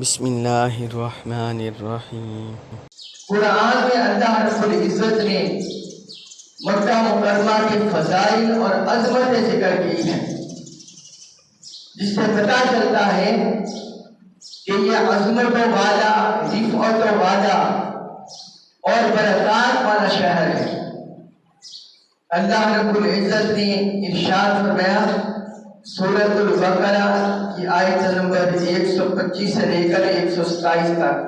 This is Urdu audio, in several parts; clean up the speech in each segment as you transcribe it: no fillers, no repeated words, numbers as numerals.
بسم اللہ الرحمن الرحیم۔ قرآن میں اللہ رب العزت نے مکہ مکرمہ کے فضائل اور عظمتیں ذکر کی ہیں، جس سے پتہ چلتا ہے کہ یہ عظمت والا، رفعت والا اور برکات والا شہر ہے۔ اللہ رب العزت نے ارشاد فرمایا سورۃ البقرہ کی آیت نمبر 125 سے لے کر 127 تک،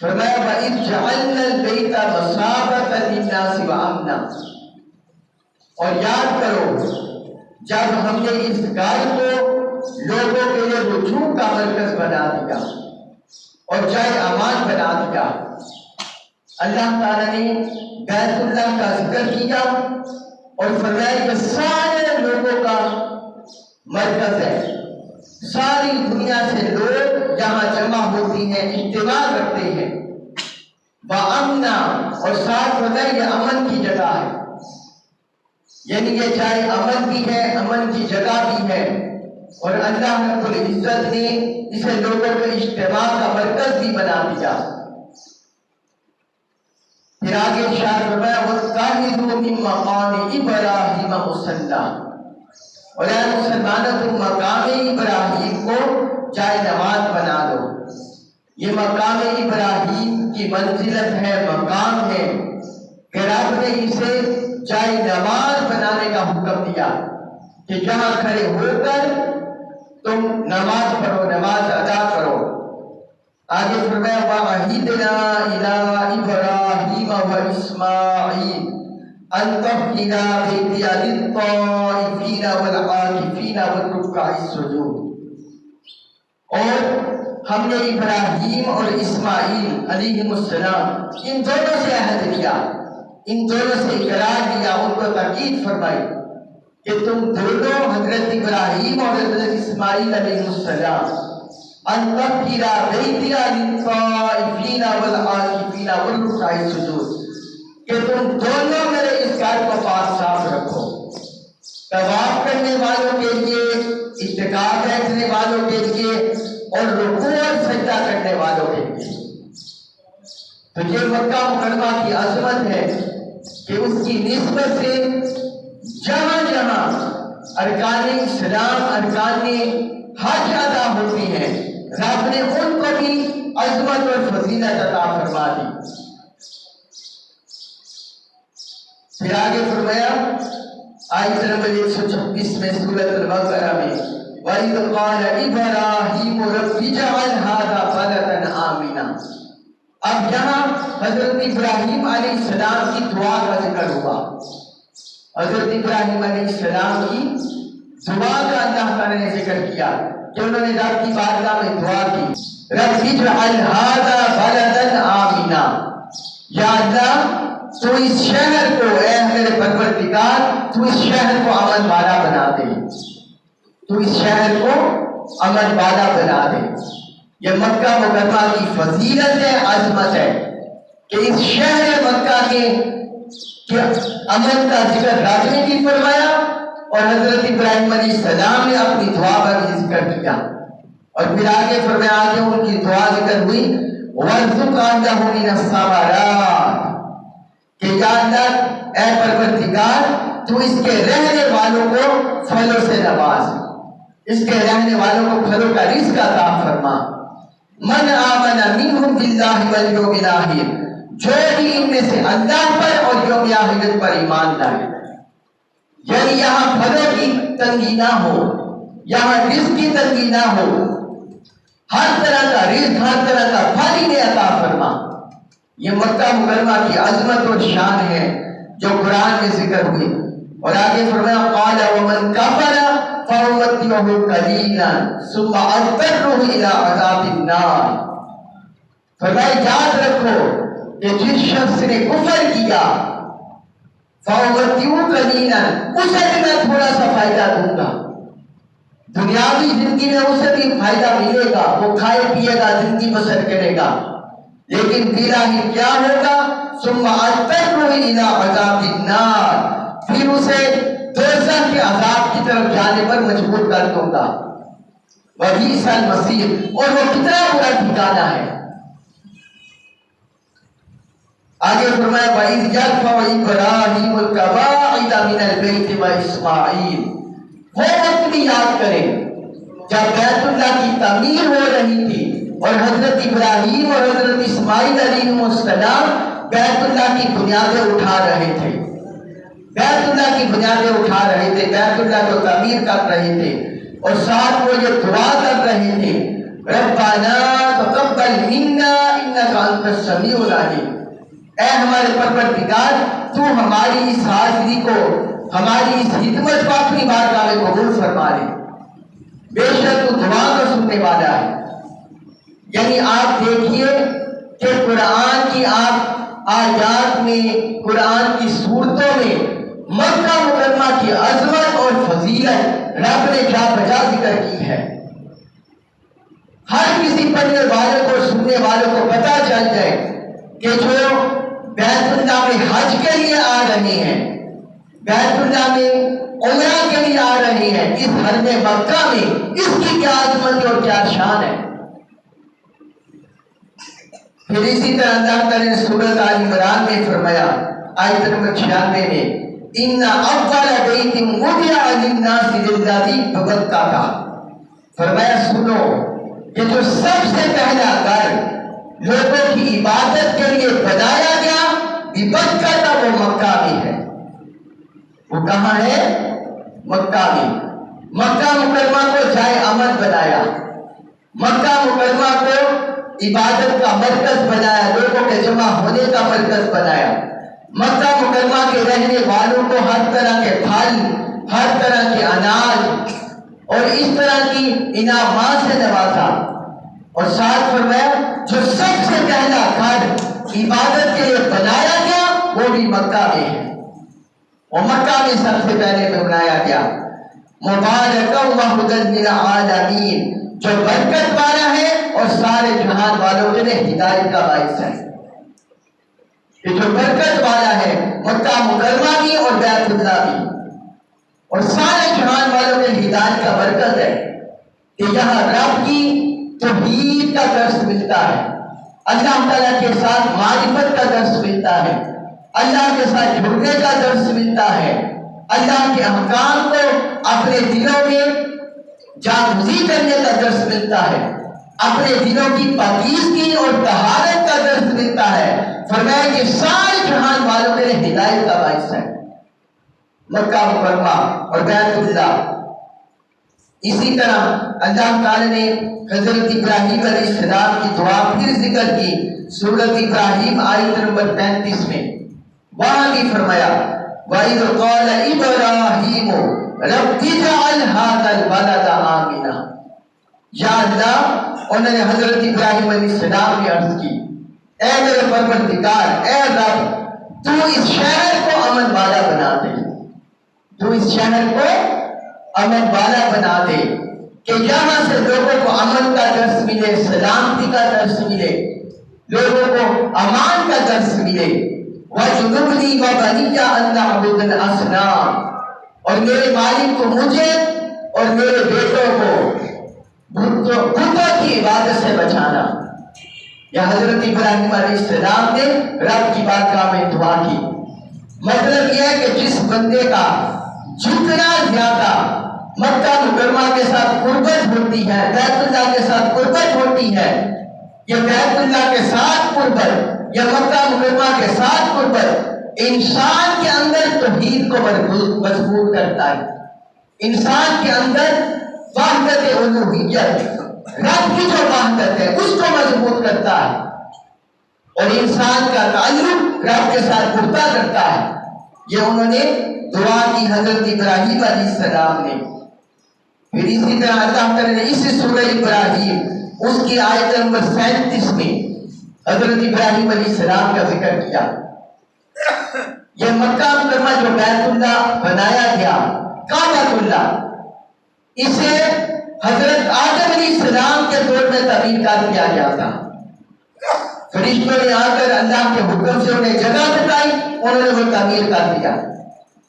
فرمایا وَإِذْ جَعَلْنَا الْبَيْتَ مَثَابَةً لِلنَّاسِ وَأَمْنًا، اور یاد کرو جب ہم نے اس گھر کو لوگوں کے لیے رجوع کا مرکز بنا دیا اور جائے امان بنا دیا۔ اللہ تعالیٰ نے بیت اللہ کا ذکر کیا اور فرمایا کہ سارے لوگوں کا مرکز ہے، ساری دنیا سے لوگ یہاں جمع ہوتی ہیں، اجتماع کرتے ہیں۔ وَأَمْنًا، اور ساتھ فرمایا یہ امن کی جگہ ہے، یعنی یہ جائے امن بھی ہے، امن کی جگہ بھی ہے، اور اللہ رب العزت نے اسے لوگوں کے اجتماع کا مرکز بھی بنا دیا۔ پھر آگے ارشاد فرمایا وَاتَّخِذُوا مِن مَّقَامِ إِبْرَاهِيمَ مُصَلًّى، اور اے مسلمانوں تم مقام ابراہیم کو جائے نماز بنا دو۔ یہ مقام ابراہیم کی منزلت ہے، مقام ہے کہ رب نے اسے جائے نماز بنانے کا حکم دیا کہ جہاں کھڑے ہو کر تم نماز پڑھو، نماز ادا کرو۔ آگے فرمایا وَعَهِدْنَا إِلَىٰ إِبْرَاهِيمَ وَإِسْمَاعِيلَ أَن طَهِّرَ بَيْتِيَ لِلطَّائِفِينَ وَالْعَاكِفِينَ وَالرُّكَّعِ السُّجُودِ، اور ہم نے ابراہیم اور اسماعیل علیہ السلام ان دونوں سے عہد کیا، ان دونوں سے اقرار کیا، ان کو تاکید فرمائی کہ تم دونوں حضرت ابراہیم اور حضرت اسماعیل علیہ السلام ان طَهِّرَ بَيْتِيَ لِلطَّائِفِينَ وَالْعَاكِفِينَ وَالرُّكَّعِ السُّجُودِ، کہ تم دونوں میرے اس گھر کو پاک صاف رکھو، طواف کرنے والوں کے لیے، اعتکاف بیٹھنے والوں کے لیے، اور رکوع اور سجدہ کرنے والوں کے لیے۔ تو یہ مکہ مکرمہ کی عظمت ہے کہ اس کی نسبت سے جہاں جہاں ارکان اسلام، ارکان حج ادا ہوتی ہیں، رب نے ان کو بھی عظمت اور فضیلت عطا فرما دی۔ پھر آگے فرمایا آیت نمبر 126 میں سورۃ البقرہ میں وَإِذْ قَالَ إِبْرَاهِيمُ رَبِّ اجْعَلْ هَٰذَا بَلَدًا آمِنًا، اب یہاں حضرت ابراہیم علیہ السلام کی دعا کا ذکر ہوا۔ حضرت ابراہیم علیہ السلام کی دعا کا اللہ تعالیٰ نے ذکر کیا کہ انہوں نے رب کی بارگاہ میں دعا کی رب اجعل هَٰذَا بَلَدًا آمِنًا، یا اللہ تو اس شہر کو، اے میرے پروردگار تو اس شہر کو امن والا بنا دے، تو اس شہر کو امن والا بنا دے۔ یہ مکہ مکرمہ کی فضیلت ہے، عظمت ہے کہ اس شہر مکہ کے امن کا ذکر رب نے بھی فرمایا اور حضرت ابراہیم علیہ السلام نے اپنی دعا کا بھی ذکر کیا۔ اور پھر آگے فرمایا، آگے ان کی دعا ذکر ہوئی وَارْزُقْ أَهْلَهُ مِنَ الثَّمَرَاتِ، کہ یا اللہ اے پروردگار تو اس کے رہنے والوں کو پھلوں سے نواز، اس کے رہنے والوں کو پھلوں کا رزق عطا فرما۔ من آمن منہم باللہ والیوم الآخر، جو بھی ان میں سے اللہ پر اور یوم آخرت پر ایمان لائے، یعنی یہاں پھلوں کی تنگی نہ ہو، یہاں رزق کی تنگی نہ ہو، ہر طرح کا رزق، ہر طرح کا پھل انہیں عطا فرما۔ یہ مکہ مکرمہ کی عظمت اور شان ہے جو قرآن میں ذکر ہوئی۔ اور آگے فرمایا قال ومن کفر فأمتعه قلیلا ثم أضطره إلى عذاب النار، فرمایا یاد رکھو کہ جس شخص نے کفر کیا فأمتعه قلیلا، اسے بھی میں تھوڑا سا فائدہ دوں گا، دنیاوی زندگی میں اسے بھی فائدہ ملے گا، وہ کھائے پیے گا، زندگی بسر کرے گا، لیکن بالآخر کیا ہوگا ثم أضطره إلى عذاب النار، پھر اسے دوزخ کے عذاب کی طرف جانے پر مجبور کر دوں گا۔ وبئس المصیر، اور وہ کتنا برا ٹھکانہ ہے۔ آگے فرمایا وَإِذْ يَرْفَعُ إِبْرَاهِيمُ الْقَوَاعِدَ مِنَ الْبَيْتِ وَإِسْمَاعِيلُ، وہ وقت بھی یاد کریں جب بیت اللہ کی تعمیر ہو رہی تھی اور حضرت ابراہیم اور حضرت اسماعیل علیہ السلام بیت اللہ کی بنیادیں اٹھا رہے تھے، بیت اللہ کی بنیادیں اٹھا رہے تھے، بیت اللہ کو تعمیر کر رہے تھے، اور ساتھ وہ یہ دعا کر رہے تھے ربنا تقبل منا انک انت السمیع العلیم، اے ہمارے پروردگار تو ہماری اس حاضری کو، ہماری اس خدمت کو اپنی بارگاہ میں قبول فرما لے، بے شک تو دعا کو سننے والا ہے۔ یعنی آپ دیکھیے کہ قرآن کی آپ آیات میں، قرآن کی صورتوں میں مکہ مکرمہ کی عظمت اور فضیلت رب نے جا بجا ذکر کی ہے۔ ہر کسی پڑھنے والوں کو، سننے والوں کو پتہ چل جائے کہ جو بیت اللہ میں حج کے لیے آ رہے ہیں، بیت اللہ میں عمرہ کے لیے آ رہے ہیں، اس حرم مکہ میں اس کی کیا عظمت اور کیا شان ہے۔ پھر اسی طرح اللہ تعالی نے سورۃ آل عمران میں فرمایا آیت نمبر 96 میں ان اول بیت وضع للناس للذی ببکہ، فرمایا سنو کہ جو سب سے پہلا گھر لوگوں کی عبادت کے لیے بنایا گیا ببکہ کا، وہ مکہ میں ہے۔ وہ کہاں ہے؟ مکہ میں۔ مکہ مکرمہ کو جائے امن بنایا، مکہ مکرمہ کو عبادت کا مرکز بنایا، لوگوں کے جمع ہونے کا مرکز بنایا، مکہ مکرمہ کے رہنے والوں کو ہر طرح کے پھل، ہر طرح کے اناج اور اس طرح کی انعامات سے نوازا، اور ساتھ فرمایا جو سب سے پہلا گھر عبادت کے لیے بنایا گیا وہ بھی مکہ میں ہے، وہ مکہ میں سب سے پہلے بنایا گیا۔ مبارکا وہدی للعالمین، جو برکت والا ہے اور سارے جہان والوں کے لیے ہدایت کا باعث ہے، کہ جو برکت والا ہے مکہ مکرمہ بھی اور بیت اللہ بھی، اور سارے جہان والوں کے ہدایت کا برکت ہے کہ یہاں رب کی توحید کا درس ملتا ہے، اللہ تعالیٰ کے ساتھ معرفت کا درس ملتا ہے، اللہ کے ساتھ جڑنے کا درس ملتا ہے، اللہ کے احکام کو اپنے دلوں میں جاگزی کرنے کا درس ملتا ہے، اپنے دلوں کی پاکیزگی اور طہارت کا درس ملتا ہے۔ فرمایا کہ سارے جہان والوں کے لیے ہدایت کا باعث ہے مکہ مکرمہ اور بیت اللہ۔ اسی طرح اللہ تعالی نے حضرت ابراہیم علیہ السلام کی دعا پھر ذکر کی سورۃ ابراہیم آیت نمبر 35 میں، وہاں بھی فرمایا وَإِذْ قَالَ إِبْرَاهِيمُ رَبِّ اجْعَلْ هَٰذَا الْبَلَدَ آمِنًا، یا اللہ، انہوں نے حضرت ابراہیم علیہ السلام نے عرض کی اے میرے پروردگار، اے رب تو اس شہر کو امن والا بنا دے، تو اس شہر کو امن والا بنا دے کہ یہاں سے لوگوں کو امن کا درس ملے، سلامتی کا درس ملے، لوگوں کو امان کا درس ملے۔ وَجُنُبْنِي وَبَنِيَّ أَن نَعْبُدَ الْأَصْنَامَ، اور میرے مالک کو، مجھے اور میرے بیٹوں کو بتوں کی عبادت سے بچانا۔ یا حضرت ابراہیم علیہ السلام نے رب کی بارگاہ میں دعا کی۔ مطلب یہ ہے کہ جس بندے کا جتنا زیادہ مکہ مکرمہ کے ساتھ قربت ہوتی ہے، بیت اللہ کے ساتھ قربت ہوتی ہے، یہ بیت اللہ کے ساتھ قربت یا مکہ مکرمہ کے ساتھ قربت انسان کے اندر توحید کو مضبوط کرتا ہے، انسان کے اندر وحدت الوہیت، رب کی جو وحدت ہے اس کو مضبوط کرتا ہے، اور انسان کا تعلق رب کے ساتھ پختہ کرتا ہے۔ یہ انہوں نے دعا کی حضرت ابراہیم علیہ السلام نے۔ پھر اسی طرح اللہ تعالی نے اسی سورہ ابراہیم اس کی آیت نمبر 37 میں حضرت ابراہیم علیہ السلام کا ذکر کیا۔ یہ مکہ مکرمہ جو بیت اللہ بنایا گیا، کعبۃ اللہ، اسے حضرت آدم علیہ السلام کے دور میں تعمیر کر دیا گیا تھا۔ فرشتوں نے آ کر اللہ کے حکم سے انہیں جگہ بتائی، انہوں نے وہ تعمیر کر دیا،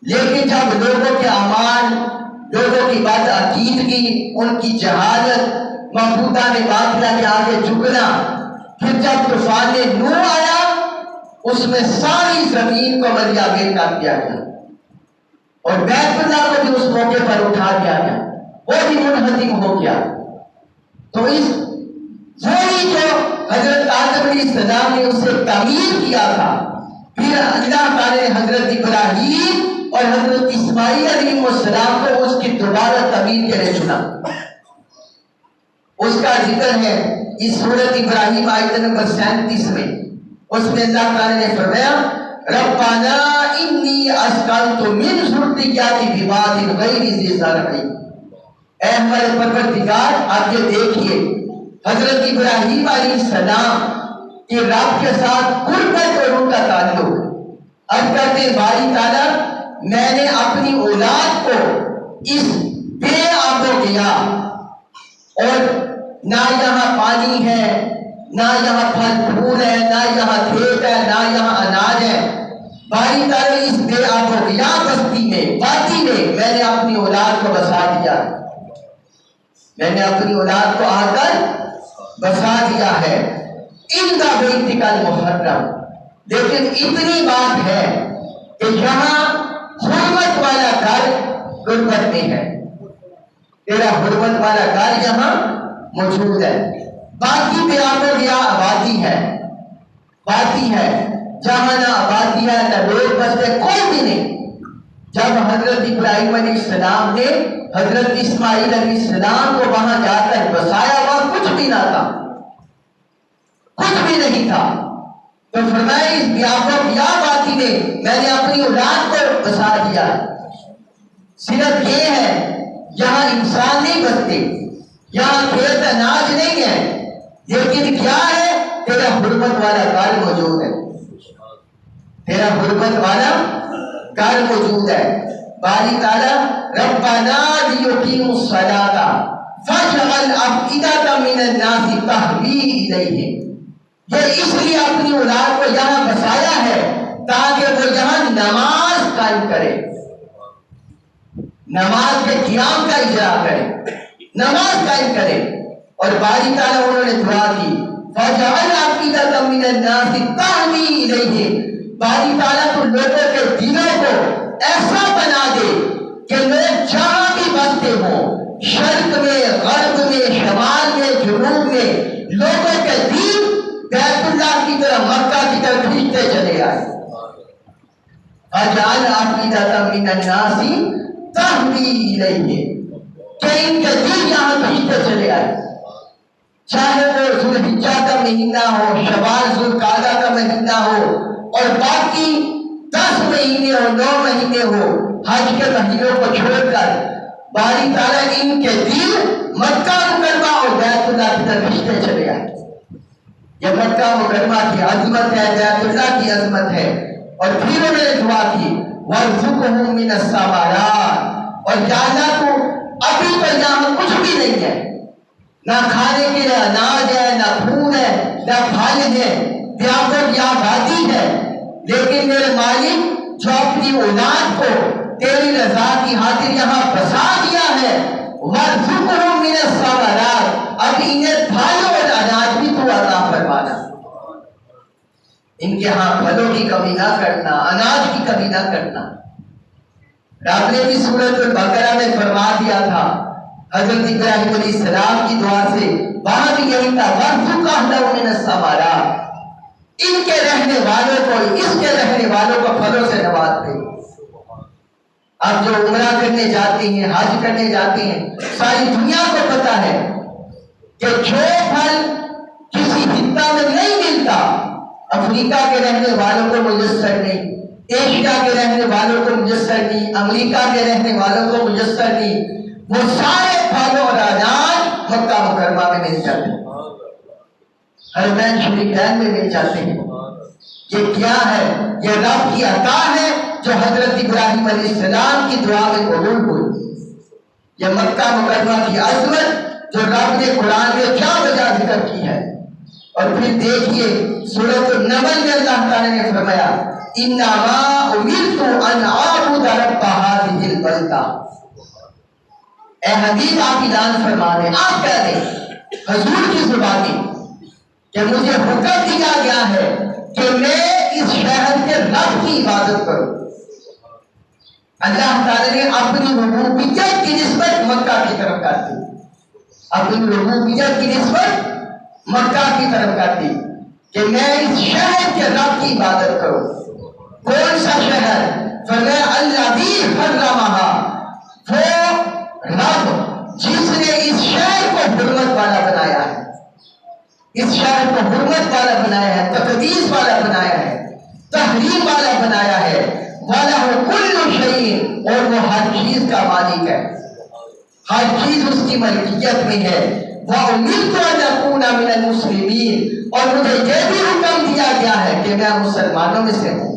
لیکن جب لوگوں کے اعمال لوگوں کی بات عقیدگی، ان کی جہالت، معبودان باطلہ کے آگے جھکنا. پھر جب طوفان نوح آیا اس میں ساری زمین کو ملیابیل کر دیا گیا اور بیت اللہ کو بھی اس موقع پر اٹھا دیا گیا، وہ بھی منہدم ہو گیا. تو اس وہی جو حضرت آدم علیہ السلام نے اسے تعمیر کیا تھا، پھر اللہ تعالی نے حضرت ابراہیم اور حضرت اسماعیل علیہ السلام کو اس کی دوبارہ تعمیر کے لیے چنا. اس کا ذکر ہے اس سورۃ ابراہیم آیت نمبر 37 میں. اس میں اللہ تعالی نے فرمایا ربنا انی اسکنت من ذریتی بواد غیر ذی زرع. اے ہمارے پروردگار، آگے دیکھیے حضرت ابراہیم علیہ السلام کے رب کے ساتھ قربت اور ان کا تعلق. اب کہتے باری تعالیٰ میں نے اپنی اولاد کو اس بے آب و گیا اور نہ یہاں پانی ہے، نہ یہاں پھل پھول ہے، نہ یہاں کھیت ہے، نہ یہاں اناج ہے، باری تعالیٰ اس بے آب و گیا بستی میں، وادی میں میں نے اپنی اولاد کو بسا دیا. میں نے اپنی اولاد کو آ کر بسا دیا ہے. ان کا بیت المحرم. لیکن اتنی بات ہے کہ یہاں حرمت والا گھر غربت میں ہے، تیرا حرمت والا گھر یہاں موجود ہے. باقی پہ آپ کو یہ آبادی ہے، وادی ہے جہاں نہ آبادی ہے نہ لوگ بستے، کوئی بھی نہیں. جب حضرت ابراہیم علیہ السلام نے حضرت اسماعیل علیہ السلام کو وہاں جا کر بسایا، وہاں کچھ بھی نہ تھا، کچھ بھی نہیں تھا. تو فرمایا اس بیابیا وادی میں نے اپنی اولاد کو بسا دیا. صرف یہ ہے یہاں انسان نہیں بستے، یہاں کھیت اناج نہیں ہے، لیکن کیا ہے تیرا حرمت والا گھر موجود ہے، تیرا حرمت والا گھر موجود ہے. باری تعالیٰ ربنا لیقیموا الصلاۃ فاجعل افئدۃ من الناس تہوی الیہم. یہ اس لیے اپنی اولاد کو یہاں بسایا ہے تاکہ وہ یہاں نماز قائم کرے، نماز کے قیام کا اجرا کرے، نماز قائم کرے. اور باری تعالیٰ انہوں نے دعا کی فَجَعَلْ أَفْئِدَةً مِّنَ النَّاسِ تَهْوِي إِلَيْهِمْ. باری تعالیٰ تو لوگوں کے دلوں کو ایسا بنا دے کہ لوگ جہاں بھی بستے ہوں، شرق میں، غرب میں، شمال میں، جنوب میں، لوگوں کے دل بیت اللہ کی طرف، مکہ کی طرف کھینچتے چلے آئے. فَجَعَلْ أَفْئِدَةً مِّنَ النَّاسِ تَهْوِي إِلَيْهِمْ. کہ ان کے دل یہاں کھینچتے چلے آئے. چاہے وہ ذوالحجہ کا مہینہ ہو، شوال ذوالقعدہ کا مہینہ ہو، اور باقی 10 مہینے ہو، 9 مہینے ہو، حج کے مہینوں کو چھوڑ کر باری تعالیٰ ان کے دل مکہ مکرمہ اور بیت اللہ کی طرف کھینچتے چلے آئے. یہ مکہ مکرمہ کی عظمت ہے، بیت اللہ کی عظمت ہے. اور پھر انہوں نے دعا کی وَارْزُقْهُم مِّنَ الثَّمَرَاتِ. اور یا اللہ تو ابھی تو یہاں کچھ بھی نہیں ہے، نہ کھانے کے لیے اناج ہے، نہ پھول ہے، نہ پھل ہے، بیابر یا وادی ہے، لیکن میرے مالک جو اپنی اولاد کو تیری رضا کی خاطر یہاں بسا دیا ہے، وَارْزُقْهُم مِّنَ الثَّمَرَاتِ. اب انہیں پھل اور اناج بھی تو عطا فرمانا، ان کے ہاں پھلوں کی کمی نہ کرنا، اناج کی کمی نہ کرنا. رب نے بھی سورۃ البقرہ میں فرما دیا تھا حضرت ابراہیم علیہ السلام کی دعا سے، وہاں بھی یہی تھا وَارْزُقْ أَهْلَهُ مِنَ الثَّمَرَاتِ. ان کے رہنے والوں کو، اس کے رہنے والوں کو پھلوں سے نواز دے. اب جو عمرہ کرنے جاتے ہیں، حج کرنے جاتے ہیں، ساری دنیا کو پتا ہے کہ جو پھل کسی خطہ میں نہیں ملتا، افریقہ کے رہنے والوں کو میسر نہیں، ایشیا کے رہنے والوں کو میسر نہیں، امریکہ کے رہنے والوں کو میسر نہیں، وہ سارے پھل اور اناج مکہ مکرمہ میں مل جاتے ہیں، حرمین شریفین میں مل جاتے ہیں. یہ کیا ہے؟ یہ رب کی عطا ہے جو حضرت ابراہیم علیہ السلام کی دعا میں قبول ہوئی. یہ مکہ مکرمہ کی عظمت جو رب نے قرآن میں کیا وجہ ذکر کی ہے. اور پھر دیکھیے سورۃ النمل میں اللہ تعالی نے فرمایا انما امرت ان اعبد رب هذه البلدہ. اے حبیب آپ اعلان فرما دیں، آپ کہہ دیں حضور کی زبانی کہ مجھے حکم دیا گیا ہے کہ میں اس شہر کے رب کی عبادت کروں۔ اللہ تعالیٰ نے اپنی ربوبیت کی نسبت مکہ کی طرف کر دی، اپنی ربوبیت کی نسبت مکہ کی طرف کر دی کہ میں اس شہر کے رب کی عبادت کروں۔ کون سا شہر؟ فرمایا الذی حرمھا، وہ رب جس نے اس شہر کو حرمت والا بنایا ہے، اس شہر کو حرمت والا بنایا ہے، تقدیس والا بنایا ہے، تحریم والا بنایا ہے، وَلَهُ كُلُّ شَيْءٍ، اور وہ ہر چیز کا مالک ہے، ہر چیز اس کی ملکیت میں ہے۔ وَأُمِرْتُ أَنْ أَكُونَ مِنَ الْمُسْلِمِينَ، اور مجھے یہ بھی حکم دیا گیا ہے کہ میں مسلمانوں میں سے ہوں،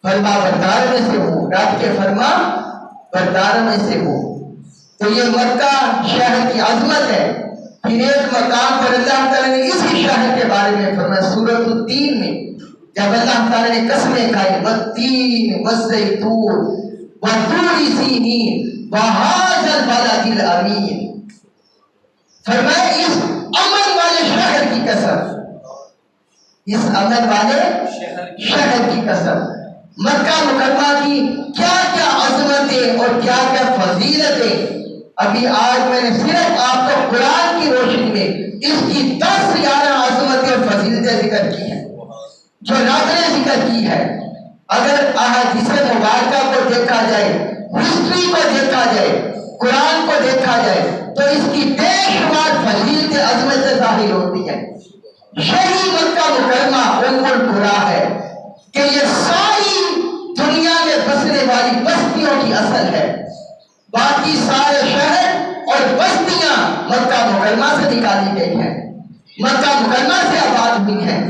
فرما بردار میں سے ہوں، رب کے فرما بردار میں سے ہوں۔ تو یہ مکہ شہر کی عظمت ہے۔ پھر ایک مقام پر اللہ تعالیٰ نے اسی شہر کے بارے میں فرمایا سورۃ التین میں، جب اللہ تعالیٰ نے قسمیں کھائی والتین والزیتون وطور سینین وہذا البلد الامین، فرمایا اس امن والے شہر کی قسم، اس امن والے شہر کی قسم۔ مکہ مکرمہ کی کیا کیا عظمتیں اور کیا کیا فضیلتیں، ابھی آج میں نے صرف آپ کو قرآن کی روشنی میں اس کی 10-11 عظمتیں اور فضیلتیں ذکر کی ہیں جو رب نے ذکر کی ہے۔ اگر احادیث مبارکہ کو دیکھا جائے، ہسٹری کو دیکھا جائے، قرآن کو دیکھا جائے تو اس کی بے شمار فضیلتیں عظمتیں ظاہر ہوتی ہیں۔ یہی مکہ مکرمہ ام القریٰ ہے کہ یہ ساری دنیا میں بسنے والی بستیوں کی اصل ہے، باقی سارے شہر اور بستیاں مکہ مکرمہ سے نکالی گئی ہیں، مکہ مکرمہ سے آباد ہوئی ہیں۔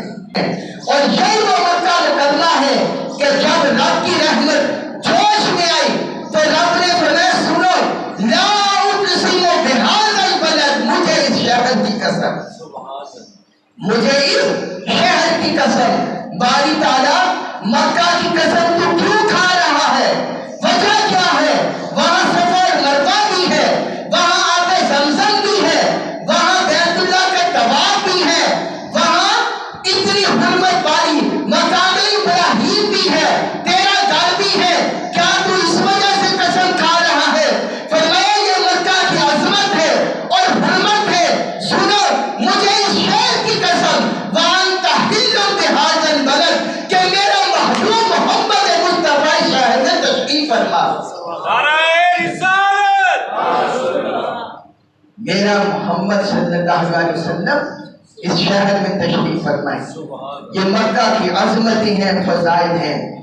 اور یہی وہ مکہ مکرمہ ہے کہ جب رب کی رحمت جوش میں آئی تو رب نے فرمایا سنو لا اقسم بہذا البلد، مجھے اس شہر کی قسم، مجھے اس شہر کی قسم۔ باری تعالیٰ مکہ کی قسم تو کیوں کھا رہا ہے؟ وجہ کیا ہے؟ وہاں صفا اور مروہ بھی ہے، وہاں آب زمزم بھی ہے، وہاں بیت اللہ کا طواف بھی ہے، وہاں اتنی حرمت والی مقام ابراہیم بھی ہے، تیرا گھر بھی ہے، کیا تو اس وجہ سے قسم کھا رہا ہے؟ فرمایا یہ مکہ کی عظمت ہے اور حرمت ہے، سنو مجھے اس شہر کی قسم، وَأَنْتَ حِلٌّ بِهَٰذَا الْبَلَدِ، کہ میرا محبوب محمد مصطفیٰ شہر میں تشریف فرما، میرا محمد صلی اللہ علیہ وسلم اس شہر میں تشریف فرمائے۔ یہ مکہ کی عظمتیں ہیں، فضائل ہیں۔